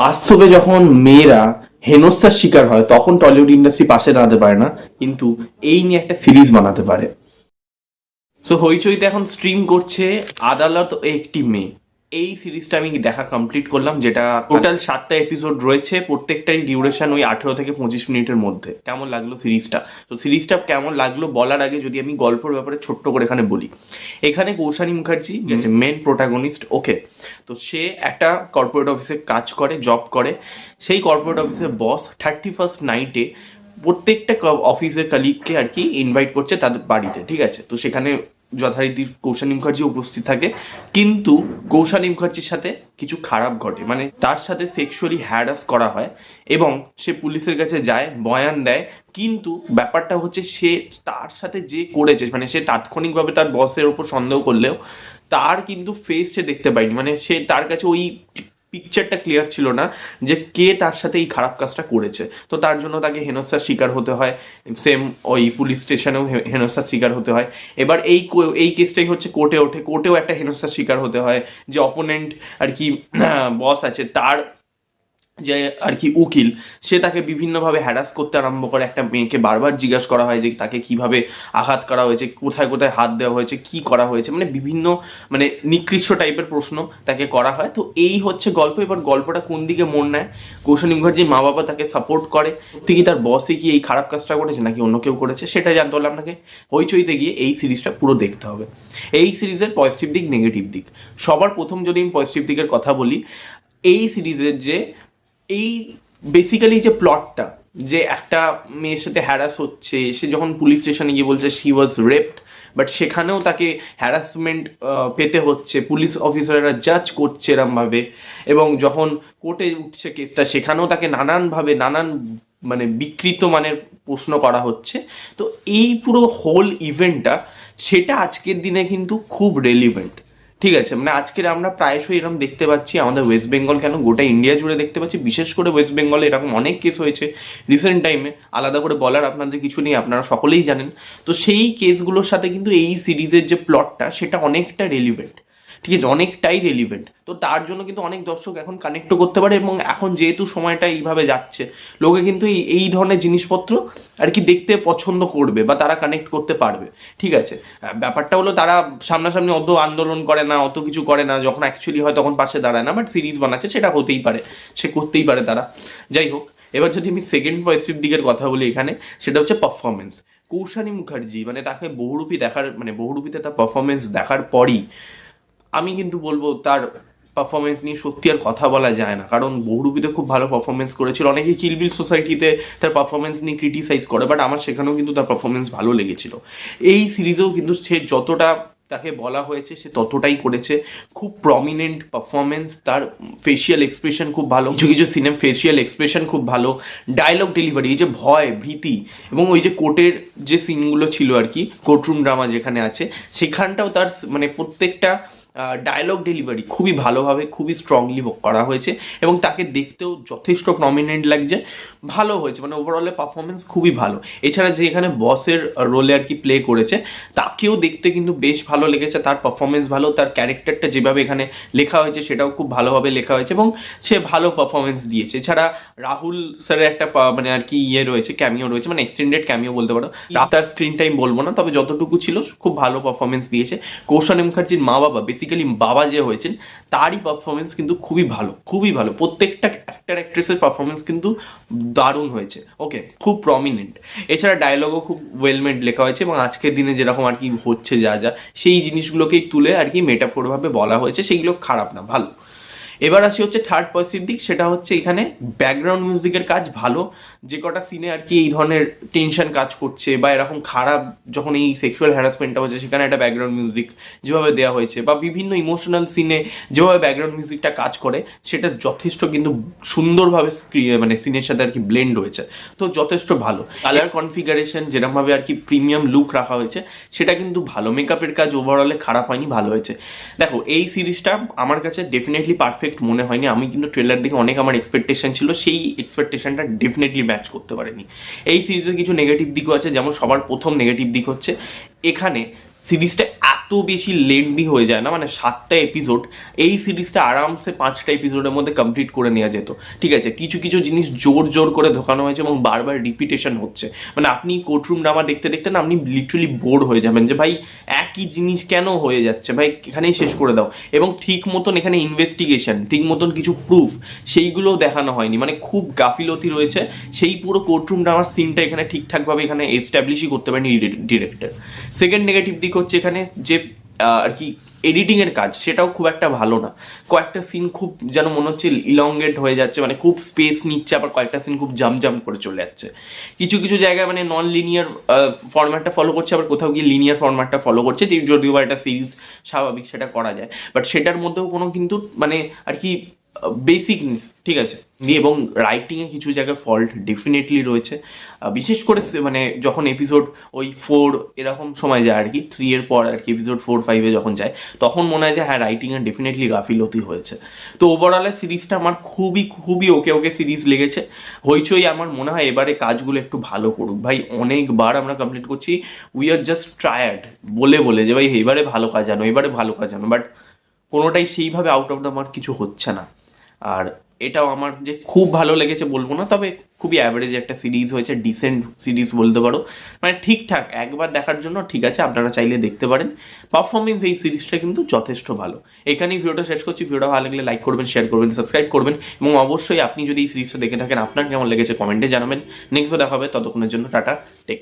বাস্তবে যখন মেয়েরা হেনস্থার শিকার হয় তখন টলিউড ইন্ডাস্ট্রি পাশে দাঁড়াতে পারে না, কিন্তু এই নিয়ে একটা সিরিজ বানাতে পারে। সো হইচইতে এখন স্ট্রিম করছে আদালত ও একটি মেয়ে। এই সিরিজটা আমি দেখা কমপ্লিট করলাম, যেটা টোটাল 7টা এপিসোড রয়েছে, প্রত্যেকটাই ডিউরেশন ওই 18 থেকে 25 মিনিটের মধ্যে। কেমন লাগলো সিরিজটা? তো সিরিজটা কেমন লাগলো বলার আগে যদি আমি গল্পের ব্যাপারে ছোট্ট করে এখানে বলি। এখানে কৌশানী মুখার্জি মেন প্রোটাগনিস্ট, ওকে। তো সে একটা কর্পোরেট অফিসে কাজ করে, জব করে। সেই কর্পোরেট অফিসের বস 31st নাইটে প্রত্যেকটা অফিসের কালিগকে আর কি ইনভাইট করছে তাদের বাড়িতে, ঠিক আছে? তো সেখানে যথারীতি কৌশানী মুখার্জি উপস্থিত থাকে, কিন্তু কৌশানী মুখার্জির সাথে কিছু খারাপ ঘটে, মানে তার সাথে সেক্সুয়ালি হ্যারাস করা হয় এবং সে পুলিশের কাছে যায়, বয়ান দেয়। কিন্তু ব্যাপারটা হচ্ছে সে তার সাথে যে করেছে, মানে সে তাৎক্ষণিকভাবে তার বসের ওপর সন্দেহ করলেও তার কিন্তু ফেস সে দেখতে পায়নি, মানে সে তার কাছে ওই পিকচারটা ক্লিয়ার ছিল না যে কে তার সাথে এই খারাপ কাজটা করেছে। তো তার জন্য তাকে হেনস্থার শিকার হতে হয়, সেম ওই পুলিশ স্টেশনেও হেনস্থার শিকার হতে হয়। এবার এই কেসটাই হচ্ছে কোর্টে ওঠে, কোর্টেও একটা হেনস্থার শিকার হতে হয়। যে অপোনেন্ট আর কি বস আছে, তার যে আর কি উকিল, সে তাকে বিভিন্নভাবে হ্যারাস করতে আরম্ভ করে। একটা মেয়েকে বারবার জিজ্ঞাসা করা হয় যে তাকে কিভাবে আঘাত করা হয়েছে, কোথায় কোথায় হাত দেওয়া হয়েছে, কি করা হয়েছে, মানে বিভিন্ন মানে নিকৃষ্ট টাইপের প্রশ্ন তাকে করা হয়। তো এই হচ্ছে গল্প। এবার গল্পটা কোন দিকে মন নেয়, কৌশানী মুখার্জির মা বাবা তাকে সাপোর্ট করে, ঠিকই তার বসে কি এই খারাপ কাজটা করেছে নাকি অন্য কেউ করেছে, সেটা জানতে হলে আপনাকে হইচইতে গিয়ে এই সিরিজটা পুরো দেখতে হবে। এই সিরিজের পজিটিভ দিক, নেগেটিভ দিক। সবার প্রথম যদি আমি পজিটিভ দিকের কথা বলি, এই সিরিজের যে এই বেসিক্যালি যে প্লটটা, যে একটা মেয়ের সাথে হ্যারাস হচ্ছে, সে যখন পুলিশ স্টেশনে গিয়ে বলছে শি ওয়াজ রেপড, বাট সেখানেও তাকে হ্যারাসমেন্ট পেতে হচ্ছে, পুলিশ অফিসাররা জাজ করছে এরমভাবে। এবং যখন কোর্টে উঠছে কেসটা, সেখানেও তাকে নানানভাবে নানান মানে বিকৃত মানের প্রশ্ন করা হচ্ছে। তো এই পুরো হোল ইভেন্টটা, সেটা আজকের দিনে কিন্তু খুব রেলিভেন্ট, ঠিক আছে? মানে আজকের আমরা প্রায়শই এরকম দেখতে পাচ্ছি, আমাদের ওয়েস্ট বেঙ্গল কেন গোটা ইন্ডিয়া জুড়ে দেখতে পাচ্ছি, বিশেষ করে ওয়েস্ট বেঙ্গলে এরকম অনেক কেস হয়েছে রিসেন্ট টাইমে, আলাদা করে বলার আপনাদের কিছু নেই, আপনারা সকলেই জানেন। তো সেই কেসগুলোর সাথে কিন্তু এই সিরিজের যে প্লটটা, সেটা অনেকটা রেলিভেন্ট, ঠিক আছে? অনেকটাই রেলিভেন্ট। তো তার জন্য কিন্তু অনেক দর্শক এখন কানেক্টও করতে পারে, এবং এখন যেহেতু সময়টা এইভাবে যাচ্ছে, লোকে কিন্তু এই ধরনের জিনিসপত্র আর কি দেখতে পছন্দ করবে বা তারা কানেক্ট করতে পারবে, ঠিক আছে? ব্যাপারটা হলো তারা সামনাসামনি অত আন্দোলন করে না, অত কিছু করে না, যখন অ্যাকচুয়ালি হয় তখন পাশে দাঁড়ায় না, বাট সিরিজ বানাচ্ছে, সেটা হতেই পারে, সে করতেই পারে তারা। যাই হোক, এবার যদি আমি সেকেন্ড পজিটিভ দিকের কথা বলি এখানে, সেটা হচ্ছে পারফরমেন্স। কৌশানী মুখার্জি মানে তাকে বহুরূপী দেখার, মানে বহুরূপীতে তার পারফরমেন্স দেখার পরই আমি কিন্তু বলবো তার পারফরমেন্স নিয়ে সত্যি আর কথা বলা যায় না, কারণ বহুরূপীতে খুব ভালো পারফরমেন্স করেছিল। অনেকেই কিলবিল সোসাইটিতে তার পারফরমেন্স নিয়ে ক্রিটিসাইজ করে, বাট আমার সেখানেও কিন্তু তার পারফরমেন্স ভালো লেগেছিল। এই সিরিজেও কিন্তু সে যতটা তাকে বলা হয়েছে সে ততটাই করেছে। খুব প্রমিনেন্ট পারফরমেন্স, তার ফেসিয়াল এক্সপ্রেশন খুব ভালো, কিছু কিছু সিনেমা ফেসিয়াল এক্সপ্রেশন খুব ভালো, ডায়লগ ডেলিভারি, এই যে ভয় ভীতি, এবং ওই যে কোর্টের যে সিনগুলো ছিল আর কি, কোর্টরুম ড্রামা যেখানে আছে, সেখানটাও তার মানে প্রত্যেকটা ডায়লগ ডেলিভারি খুবই ভালোভাবে, খুবই স্ট্রংলি করা হয়েছে, এবং তাকে দেখতেও যথেষ্ট প্রমিনেন্ট লাগছে, ভালো হয়েছে, মানে ওভারঅলে পারফরমেন্স খুবই ভালো। এছাড়া যে এখানে বসের রোলে আর কি প্লে করেছে, তাকেও দেখতে কিন্তু বেশ ভালো লেগেছে, তার পারফরমেন্স ভালো, তার ক্যারেক্টারটা যেভাবে এখানে লেখা হয়েছে সেটাও খুব ভালোভাবে লেখা হয়েছে, এবং সে ভালো পারফরমেন্স দিয়েছে। এছাড়া রাহুল স্যারের একটা মানে আর কি ইয়ে রয়েছে, ক্যামিও রয়েছে, মানে এক্সটেন্ডেড ক্যামিও বলতে পারো, তার স্ক্রিন টাইম বলবো না, তবে যতটুকু ছিল খুব ভালো পারফরমেন্স দিয়েছে। কৌশানী মুখার্জির মা বাবা, বেসিক্যালি বাবা যে হয়েছেন, তারই পারফরমেন্স কিন্তু খুবই ভালো, খুবই ভালো। প্রত্যেকটা অ্যাক্টার অ্যাক্ট্রেসের পারফরমেন্স কিন্তু দারুণ হয়েছে, ওকে, খুব প্রমিনেন্ট। এছাড়া ডায়লগও খুব ওয়েলমেড লেখা হয়েছে, এবং আজকের দিনে যেরকম আর কি হচ্ছে যা যা, সেই জিনিসগুলোকেই তুলে আর কি মেটাফোরভাবে বলা হয়েছে, সেইগুলো খারাপ না, ভালো। এবার আসি হচ্ছে থার্ড পজিটিভ দিক, সেটা হচ্ছে এখানে ব্যাকগ্রাউন্ড মিউজিকের কাজ ভালো। যে কটা সিনে আর কি এই ধরনের টেনশন কাজ করছে বা এরকম খারাপ যখন এই সেক্সুয়াল হ্যারাসমেন্টটা হচ্ছে, সেখানে একটা ব্যাকগ্রাউন্ড মিউজিক যেভাবে দেওয়া হয়েছে, বা বিভিন্ন ইমোশনাল সিনে যেভাবে ব্যাকগ্রাউন্ড মিউজিকটা কাজ করে, সেটা যথেষ্ট কিন্তু সুন্দরভাবে মানে সিনের সাথে আর কি ব্লেন্ড হয়েছে, তো যথেষ্ট ভালো। কালার কনফিগারেশন যেরকমভাবে আর কি প্রিমিয়াম লুক রাখা হয়েছে, সেটা কিন্তু ভালো। মেকআপের কাজ ওভারঅলে খারাপ হয়নি, ভালো হয়েছে। দেখো, এই সিরিজটা আমার কাছে ডেফিনেটলি পারফেক্ট মনে হয়নি। আমি কিন্তু ট্রেলার দেখে অনেক আমার এক্সপেকটেশন ছিল, সেই এক্সপেকটেশনটা ডেফিনেটলি ম্যাচ করতে পারেনি। এই সিরিজের কিছু নেগেটিভ দিকও আছে, যেমন সবার প্রথম নেগেটিভ দিক হচ্ছে এখানে সিরিজটা এত বেশি লেন্দি হয়ে যায় না, মানে 7টা এপিসোড, এই সিরিজটা আরামসে 5টা এপিসোডের মধ্যে কমপ্লিট করে নেওয়া যেত। ঠিক আছে, কিছু কিছু জিনিস জোর জোর করে ঢোকানো হয়েছে এবং বারবার রিপিটেশন হচ্ছে, মানে আপনি কোর্টরুম ড্রামা দেখতে দেখতে না আপনি লিটারালি বোর হয়ে যাবেন যে ভাই একই জিনিস কেন হয়ে যাচ্ছে, ভাই এখানেই শেষ করে দাও। এবং ঠিক মতন এখানে ইনভেস্টিগেশন, ঠিক মতন কিছু প্রুফ সেইগুলোও দেখানো হয়নি, মানে খুব গাফিলতি রয়েছে। সেই পুরো কোর্টরুম ড্রামার সিনটা এখানে ঠিকঠাকভাবে এখানে এস্টাবলিশই করতে পারেনি ডিরেক্টর। সেকেন্ড নেগেটিভ দিক হচ্ছে এখানে যে আর কি এডিটিং এর কাজ, সেটাও খুব একটা ভালো না। কয়েকটা সিন খুব যেন মনে হচ্ছে ইলংগেট হয়ে যাচ্ছে, মানে খুব স্পেস নিচ্ছে, আবার কয়েকটা সিন খুব জাম্প করে চলে যাচ্ছে। কিছু কিছু জায়গায় মানে নন লিনিয়ার ফরম্যাটটা ফলো করছে, আবার কোথাও গিয়ে লিনিয়ার ফরম্যাটটা ফলো করছে, যে যদিও বা একটা সিরিজ স্বাভাবিক সেটা করা যায়, বাট সেটার মধ্যেও কোনো কিন্তু মানে আর কি বেসিক, ঠিক আছে। দিয়ে এবং রাইটিংয়ে কিছু জায়গায় ফল্ট ডেফিনেটলি রয়েছে, বিশেষ করে মানে যখন এপিসোড ওই 4 এরকম সময় যায় আর কি, 3 এর পর আর কি এপিসোড 4-5-এ যখন যায়, তখন মনে হয় যে হ্যাঁ রাইটিংয়ে ডেফিনেটলি গাফিলতি হয়েছে। তো ওভারঅলে সিরিজটা আমার খুবই খুবই ওকে সিরিজ লেগেছে। হইচই আমার মনে হয় এবারে কাজগুলো একটু ভালো করুক ভাই, অনেকবার আমরা কমপ্লিট করছি, উই আর জাস্ট ট্রায়ার্ড বলে বলে যে ভাই এবারে ভালো কাজ আনো, এবারে ভালো কাজ আনো, বাট কোনোটাই সেইভাবে আউট অফ দ্য মার্ক কিছু হচ্ছে না। আর এটাও আমার যে খুব ভালো লেগেছে বলবো না, তবে খুবই অ্যাভারেজ একটা সিরিজ হয়েছে, ডিসেন্ট সিরিজ বলতে পারো, মানে ঠিকঠাক একবার দেখার জন্য ঠিক আছে, আপনারা চাইলে দেখতে পারেন। পারফরমেন্স এই সিরিজটা কিন্তু যথেষ্ট ভালো। এখানেই ভিডিওটা শেষ করছি। ভিডিওটা ভালো লাগলে লাইক করবেন, শেয়ার করবেন, সাবস্ক্রাইব করবেন, এবং অবশ্যই আপনি যদি এই সিরিজটা দেখে থাকেন আপনার কেমন লেগেছে কমেন্টে জানাবেন। নেক্সট দেখা হবে, ততক্ষণের জন্য টাটা, টেক।